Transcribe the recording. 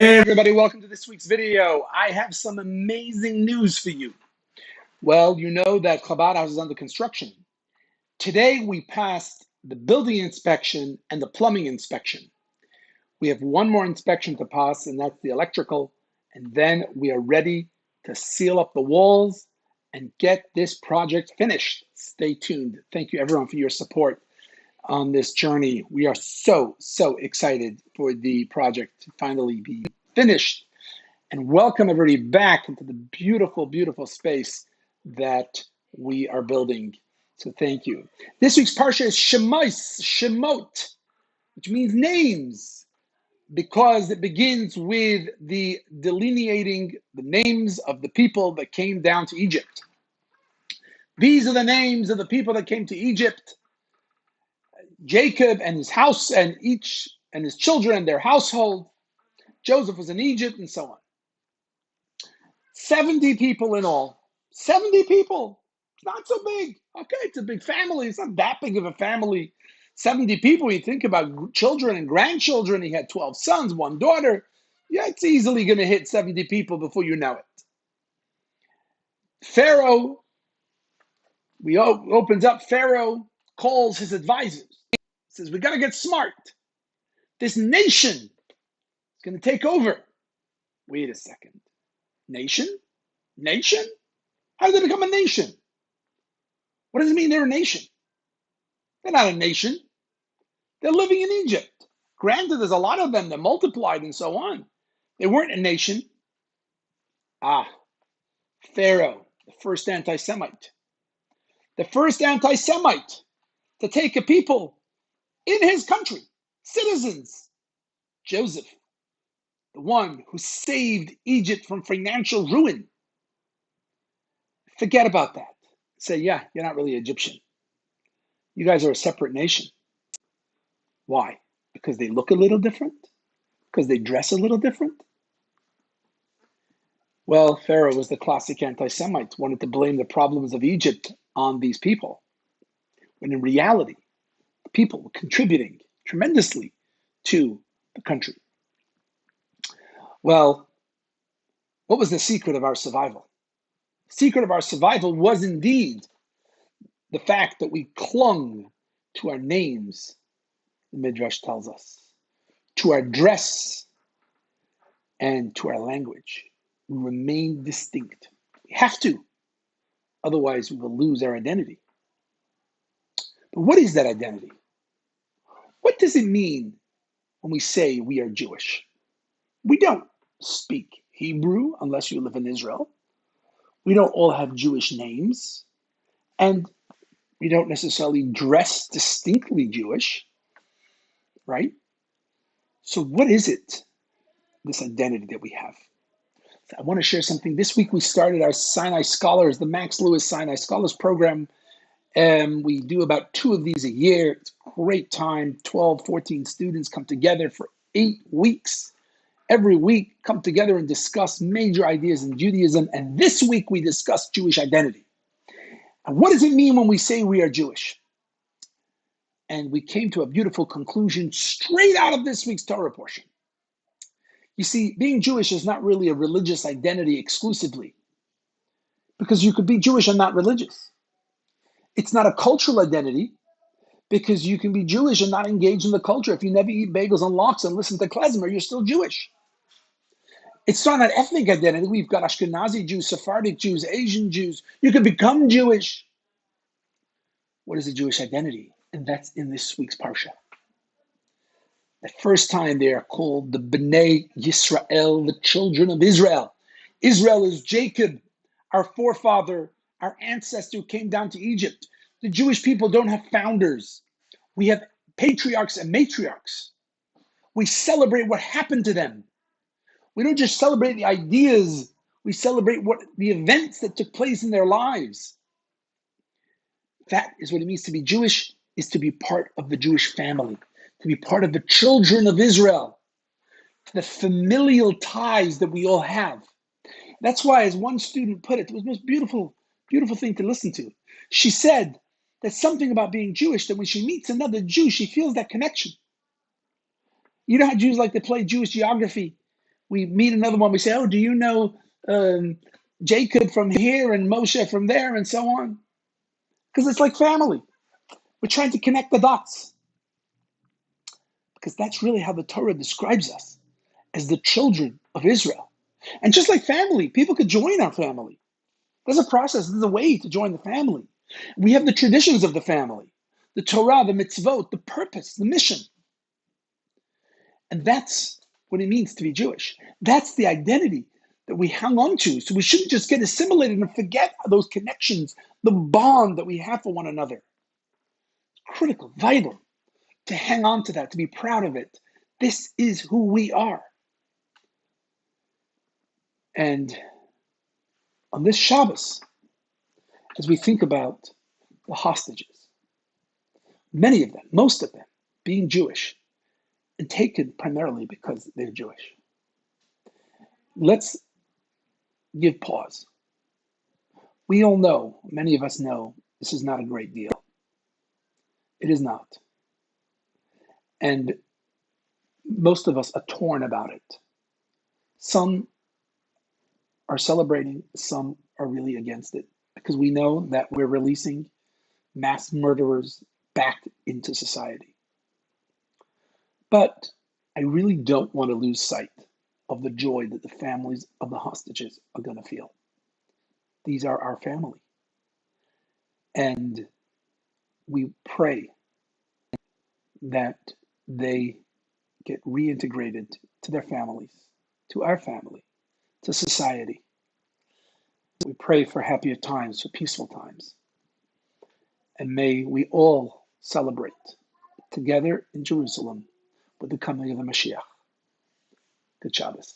Hey everybody, welcome to this week's video. I have some amazing news for you. Well, you know that Chabad House is under construction. Today we passed the building inspection and the plumbing inspection. We have one more inspection to pass, and that's the electrical, and then we are ready to seal up the walls and get this project finished. Stay tuned. Thank you everyone for your support on this journey. We are so excited for the project to finally be finished. And welcome everybody back into the beautiful space that we are building. So thank you. This week's parsha is Shemot, which means names, because it begins with the delineating the names of the people that came down to Egypt. These are the names of the people that came to Egypt. Jacob and his house and his children and their household. Joseph was in Egypt and so on. 70 people in all. 70 people. It's not so big. Okay, it's a big family. It's not that big of a family. 70 people, you think about children and grandchildren. He had 12 sons, one daughter. Yeah, it's easily going to hit 70 people before you know it. Pharaoh, opens up. Pharaoh calls his advisors. Says, we got to get smart. This nation is going to take over. Wait a second. Nation? Nation? How did they become a nation? What does it mean they're a nation? They're not a nation. They're living in Egypt. Granted, there's a lot of them that multiplied and so on. They weren't a nation. Pharaoh, the first anti-Semite. The first anti-Semite to take a people in his country, citizens. Joseph, the one who saved Egypt from financial ruin. Forget about that. Say, yeah, you're not really Egyptian. You guys are a separate nation. Why? Because they look a little different? Because they dress a little different? Well, Pharaoh was the classic anti-Semite, wanted to blame the problems of Egypt on these people, when in reality, the people were contributing tremendously to the country. Well, what was the secret of our survival? The secret of our survival was indeed the fact that we clung to our names, the Midrash tells us, to our dress, and to our language. We remain distinct. We have to. Otherwise, we will lose our identity. But what is that identity? What does it mean when we say we are Jewish? We don't speak Hebrew unless you live in Israel. We don't all have Jewish names. And we don't necessarily dress distinctly Jewish, right? So what is it, this identity that we have? I want to share something. This week we started our Sinai Scholars, the Max Lewis Sinai Scholars program. We do about 2 of these a year. It's a great time. 12, 14 students come together for 8 weeks. Every week come together and discuss major ideas in Judaism. And this week we discuss Jewish identity. And what does it mean when we say we are Jewish? And we came to a beautiful conclusion straight out of this week's Torah portion. You see, being Jewish is not really a religious identity exclusively, because you could be Jewish and not religious. It's not a cultural identity, because you can be Jewish and not engage in the culture. If you never eat bagels and lox and listen to klezmer, you're still Jewish. It's not an ethnic identity. We've got Ashkenazi Jews, Sephardic Jews, Asian Jews. You can become Jewish. What is a Jewish identity? And that's in this week's Parsha. The first time they are called the Bnei Yisrael, the children of Israel. Israel is Jacob, our forefather, our ancestor who came down to Egypt. The Jewish people don't have founders. We have patriarchs and matriarchs. We celebrate what happened to them. We don't just celebrate the ideas. We celebrate the events that took place in their lives. That is what it means to be Jewish, is to be part of the Jewish family, to be part of the children of Israel, the familial ties that we all have. That's why, as one student put it was the most beautiful thing to listen to. She said that something about being Jewish, that when she meets another Jew, she feels that connection. You know how Jews like to play Jewish geography? We meet another one. We say, "Oh, do you know Jacob from here and Moshe from there and so on?" Because it's like family. We're trying to connect the dots because that's really how the Torah describes us as the children of Israel. And just like family, people could join our family. There's a process, there's a way to join the family. We have the traditions of the family, the Torah, the mitzvot, the purpose, the mission. And that's what it means to be Jewish. That's the identity that we hang on to. So we shouldn't just get assimilated and forget those connections, the bond that we have for one another. Critical, vital to hang on to that, to be proud of it. This is who we are. And on this Shabbos, as we think about the hostages, many of them, most of them, being Jewish and taken primarily because they're Jewish, let's give pause. We all know, many of us know, this is not a great deal. It is not. And most of us are torn about it. Some are celebrating, some are really against it because we know that we're releasing mass murderers back into society. But I really don't want to lose sight of the joy that the families of the hostages are going to feel. These are our family. And we pray that they get reintegrated to their families, to our family, to society. We pray for happier times, for peaceful times. And may we all celebrate together in Jerusalem with the coming of the Mashiach. Good Shabbos.